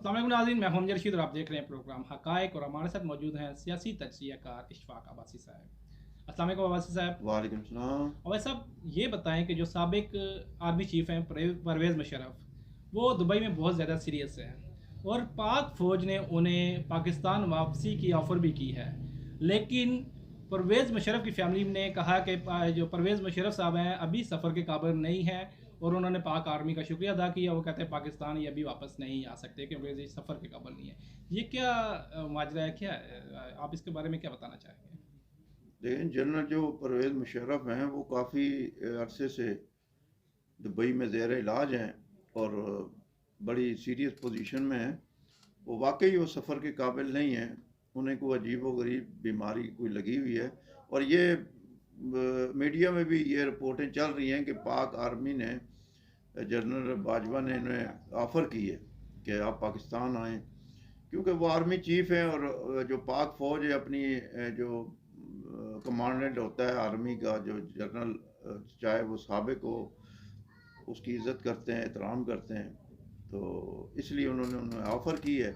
अस्सलाम वालेकुम नाज़रीन, मैं हूं रशीद और आप देख रहे हैं प्रोग्राम हक़ाइक़ और हमारे साथ मौजूद हैं सियासी तजज़ियाकार इशफ़ाक़ अब्बासी साहब। अस्सलाम वालेकुम अब्बासी साहब। वालेकुम सलाम। अब्बासी साहब ये बताएं कि जो साबिक आर्मी चीफ़ हैं परवेज़ मुशर्रफ, वो दुबई में बहुत ज़्यादा सीरियस हैं और पाक फ़ौज ने उन्हें पाकिस्तान वापसी की ऑफ़र भी की है, लेकिन परवेज़ मुशर्रफ की फैमिली ने कहा कि जो परवेज़ मुशर्रफ साहब हैं अभी सफ़र के काबिल नहीं हैं और उन्होंने पाक आर्मी का शुक्रिया अदा किया। वो कहते हैं पाकिस्तान ये अभी वापस नहीं आ सकते क्योंकि ये सफ़र के काबिल नहीं है। ये क्या माजरा है, क्या है? आप इसके बारे में क्या बताना चाहेंगे? लेकिन जनरल जो परवेज़ मुशर्रफ हैं वो काफ़ी अरसे से दुबई में ज़ेर इलाज हैं और बड़ी सीरियस पोजीशन में हैं। वो वाकई वो सफ़र के काबिल नहीं हैं। उन्हें कोई अजीब व गरीब बीमारी कोई लगी हुई है और ये मीडिया में भी ये रिपोर्टें चल रही हैं कि पाक आर्मी ने जनरल बाजवा ने इन्हें ऑफ़र की है कि आप पाकिस्तान आएँ, क्योंकि वो आर्मी चीफ़ हैं और जो पाक फ़ौज है अपनी जो कमांडेंट होता है आर्मी का, जो जनरल चाहे वो साबिक हो, उसकी इज़्ज़त करते हैं, एहतराम करते हैं, तो इसलिए उन्होंने उन्हें ऑफ़र की है।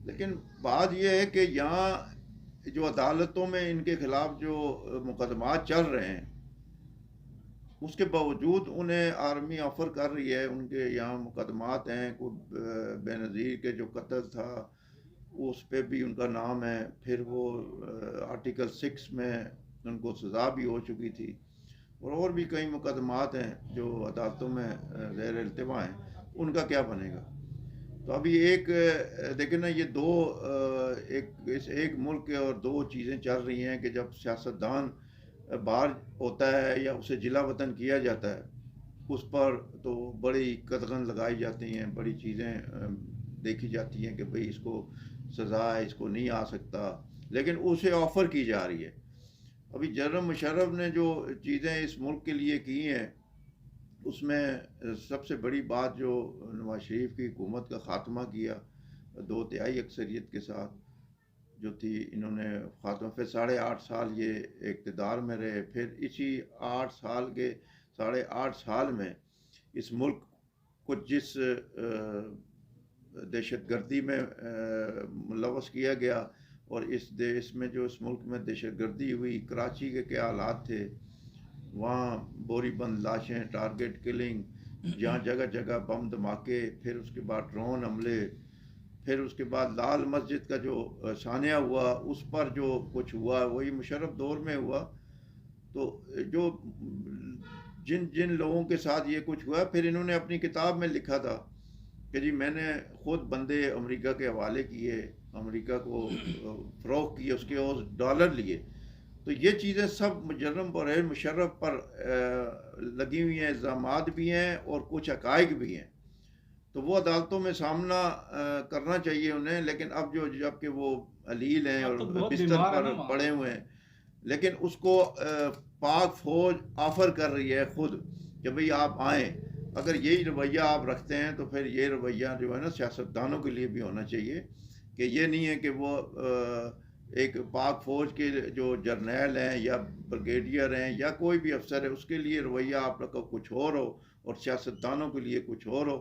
लेकिन बात यह है कि यहाँ जो अदालतों में इनके ख़िलाफ़ जो मुकदमात चल रहे हैं, उसके बावजूद उन्हें आर्मी ऑफ़र कर रही है। उनके यहाँ मुकदमात हैं, कोई बेनज़ीर के जो कत्ल था उस पे भी उनका नाम है, फिर वो आर्टिकल 6 में उनको सज़ा भी हो चुकी थी और भी कई मुकदमात हैं जो अदालतों में ज़ेर इल्तिमा हैं। उनका क्या बनेगा? तो अभी एक देखिए ना, ये दो एक मुल्क के और दो चीज़ें चल रही हैं कि जब सियासतदान बाहर होता है या उसे जिला वतन किया जाता है, उस पर तो बड़ी कदगन लगाई जाती हैं, बड़ी चीज़ें देखी जाती हैं कि भाई इसको सज़ा है, इसको नहीं आ सकता, लेकिन उसे ऑफ़र की जा रही है। अभी जनरल मुशर्रफ ने जो चीज़ें इस मुल्क के लिए की हैं, उसमें सबसे बड़ी बात जो नवाज शरीफ की हुकूमत का ख़ात्मा किया 2/3 अक्सरियत के साथ जो थी, इन्होंने ख़ात्मा, फिर 8.5 साल ये इक़्तिदार में रहे, फिर इसी 8 साल के 8.5 साल में इस मुल्क को जिस दहशतगर्दी में मुलव्वस किया गया और इस देश में जो इस मुल्क में दहशतगर्दी हुई, कराची के क्या हालात थे, वहाँ बोरीबंद लाशें, टारगेट किलिंग, जहाँ जगह जगह बम धमाके, फिर उसके बाद ड्रोन हमले, फिर उसके बाद लाल मस्जिद का जो सानिया हुआ, उस पर जो कुछ हुआ वही मुशर्रफ दौर में हुआ। तो जो जिन जिन लोगों के साथ ये कुछ हुआ, फिर इन्होंने अपनी किताब में लिखा था कि जी मैंने खुद बंदे अमेरिका के हवाले किए, अमेरिका को फ़रोग़ किए, उसके और डॉलर लिए। तो ये चीज़ें सब जनरल परवेज़ मुशर्रफ पर लगी हुई हैं, इल्ज़ामात भी हैं और कुछ हक़ाइक़ भी हैं। तो वो अदालतों में सामना करना चाहिए उन्हें, लेकिन अब जो जबकि वो अलील हैं अब और तो बहुत बिस्तर बीमार है ना पर वहाँ पड़े पे। हुए हैं, लेकिन उसको पाक फ़ौज ऑफ़र कर रही है खुद कि भाई आप आएँ। अगर यही रवैया आप रखते हैं तो फिर ये रवैया जो है ना सियासतदानों के लिए भी होना चाहिए कि ये नहीं है कि वो एक पाक फ़ौज के जो जर्नैल हैं या ब्रिगेडियर हैं या कोई भी अफ़सर है, उसके लिए रवैया आप लोग का कुछ और हो और सियासतदानों के लिए कुछ और हो।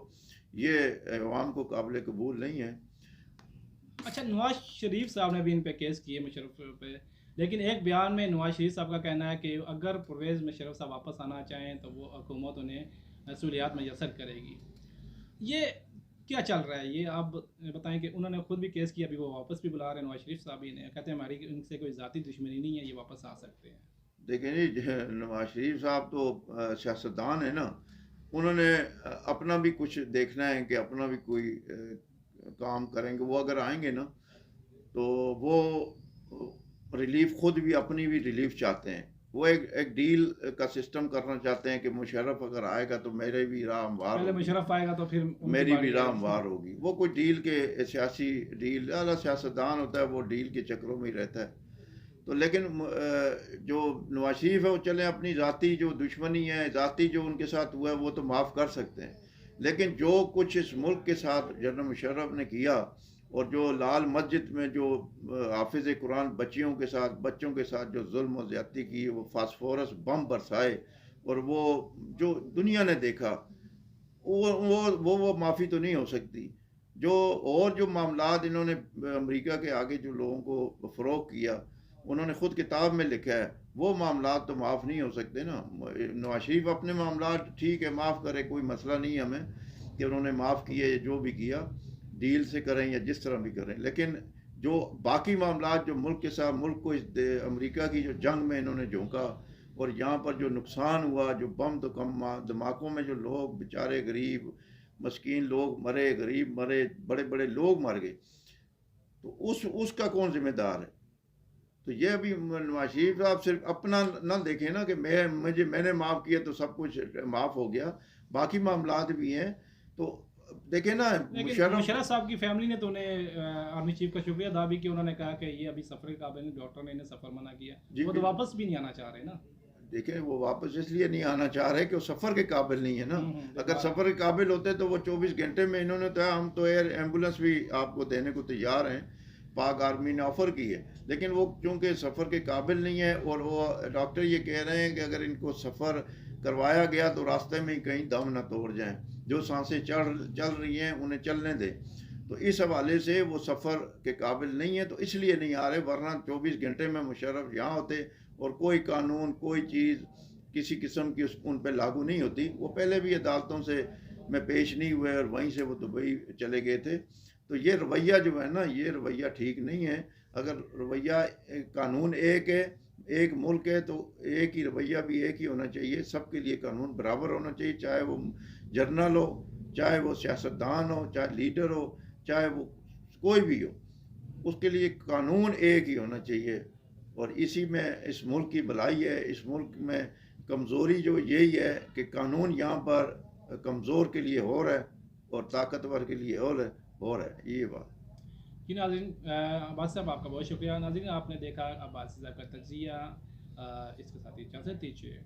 ये अवाम को काबिल कबूल नहीं है। अच्छा, नवाज शरीफ साहब ने भी इन पे केस किए मुशर्रफ पे, लेकिन एक बयान में नवाज शरीफ साहब का कहना है कि अगर परवेज़ मुशर्रफ साहब वापस आना चाहें तो वो हुकूमत उन्हें सहूलियात मैसर करेगी। ये क्या चल रहा है, ये आप बताएं कि उन्होंने खुद भी केस किया, अभी वो वापस भी बुला रहे हैं, नवाज शरीफ साहब ही ने कहते हैं हमारी इनसे कोई ज़ाती दुश्मनी नहीं है, ये वापस आ सकते हैं। देखिए जी, नवाज शरीफ साहब तो सियासतदान है ना, उन्होंने अपना भी कुछ देखना है कि अपना भी कोई काम करेंगे। वो अगर आएंगे ना तो वो रिलीफ, खुद भी अपनी भी रिलीफ चाहते हैं। वो एक एक डील का सिस्टम करना चाहते हैं कि मुशर्रफ अगर आएगा तो मेरे भी राह हमवार पहले होगी, मुशर्रफ आएगा तो फिर उनकी मेरी भी बारी राह आएगी। हमवार होगी। वो कोई डील के सियासी डील वाला सियासतदान होता है, वो डील के चक्रों में ही रहता है। तो लेकिन जो नवाज शरीफ है वो चले अपनी ज़ाती जो दुश्मनी है, ज़ाती जो उनके साथ हुआ है वो तो माफ़ कर सकते हैं, लेकिन जो कुछ इस मुल्क के साथ जनरल मुशर्रफ ने किया और जो लाल मस्जिद में जो हाफिज़ कुरान बच्चों के साथ जो जुल्म और ज़्यादती की, वो फास्फोरस बम बरसाए और वो जो दुनिया ने देखा, वो माफ़ी तो नहीं हो सकती। जो और जो मामलात इन्होंने अमेरिका के आगे जो लोगों को फ़रोग किया, उन्होंने ख़ुद किताब में लिखा है, वो मामलात तो माफ़ नहीं हो सकते ना। नवाज शरीफ अपने मामलात ठीक है माफ़ करे, कोई मसला नहीं है हमें कि उन्होंने माफ़ किए, जो भी किया डील से करें या जिस तरह भी करें, लेकिन जो बाकी मामलात जो मुल्क के साथ मुल्क को इस अमेरिका की जो जंग में इन्होंने झोंका और यहाँ पर जो नुकसान हुआ, जो बम धमाकों में जो लोग बेचारे गरीब मस्कीन लोग मरे, गरीब मरे, बड़े बड़े लोग मर गए, तो उसका कौन जिम्मेदार है? तो ये अभी नवाज शरीफ साहब सिर्फ अपना ना देखें ना कि मैंने माफ़ किया तो सब कुछ माफ़ हो गया, बाकी मामलात भी हैं। तो देखें ना, लेकिन मुशर्रफ साहब की फैमिली ने तो उन्हें आर्मी चीफ का शुक्रिया अदा भी किया। उन्होंने कहा कि ये अभी सफ़र के काबिल नहीं, डॉक्टर ने इन्हें सफ़र मना किया, वो तो वापस भी नहीं आना चाह रहे ना। देखें, वो वापस इसलिए नहीं आना चाह रहे कि वो सफ़र के काबिल नहीं है ना। अगर सफ़र के काबिल होते तो वो 24 घंटे में, इन्होंने तो हम तो एयर एम्बुलेंस भी आपको देने को तैयार हैं, पाक आर्मी ने ऑफ़र की है, लेकिन वो चूँकि सफ़र के काबिल नहीं है और वो डॉक्टर ये कह रहे हैं कि अगर इनको सफ़र करवाया गया तो रास्ते में ही कहीं दम ना तोड़ जाएं, जो सांसें चल रही हैं उन्हें चलने दें। तो इस हवाले से वो सफ़र के काबिल नहीं है, तो इसलिए नहीं आ रहे, वरना 24 घंटे में मुशर्रफ यहाँ होते और कोई कानून, कोई चीज़ किसी किस्म की उन पर लागू नहीं होती। वो पहले भी अदालतों से में पेश नहीं हुए और वहीं से वो दुबई चले गए थे। तो ये रवैया जो है ना, ये रवैया ठीक नहीं है। अगर रवैया, कानून एक है, एक मुल्क है, तो एक ही रवैया भी एक ही होना चाहिए, सबके लिए कानून बराबर होना चाहिए, चाहे वो जर्नल हो, चाहे वो सियासतदान हो, चाहे लीडर हो, चाहे वो कोई भी हो, उसके लिए कानून एक ही होना चाहिए। और इसी में इस मुल्क की भलाई है। इस मुल्क में कमज़ोरी जो यही है कि कानून यहाँ पर कमज़ोर के लिए हो रहा है और ताकतवर के लिए हो रहा है, ये बात। जी नाज़रीन, अब्बास साहब आपका बहुत शुक्रिया। नाज़रीन, आपने देखा अब्बास साहब का तजिया, इसके साथ ही इजाज़त दीजिए।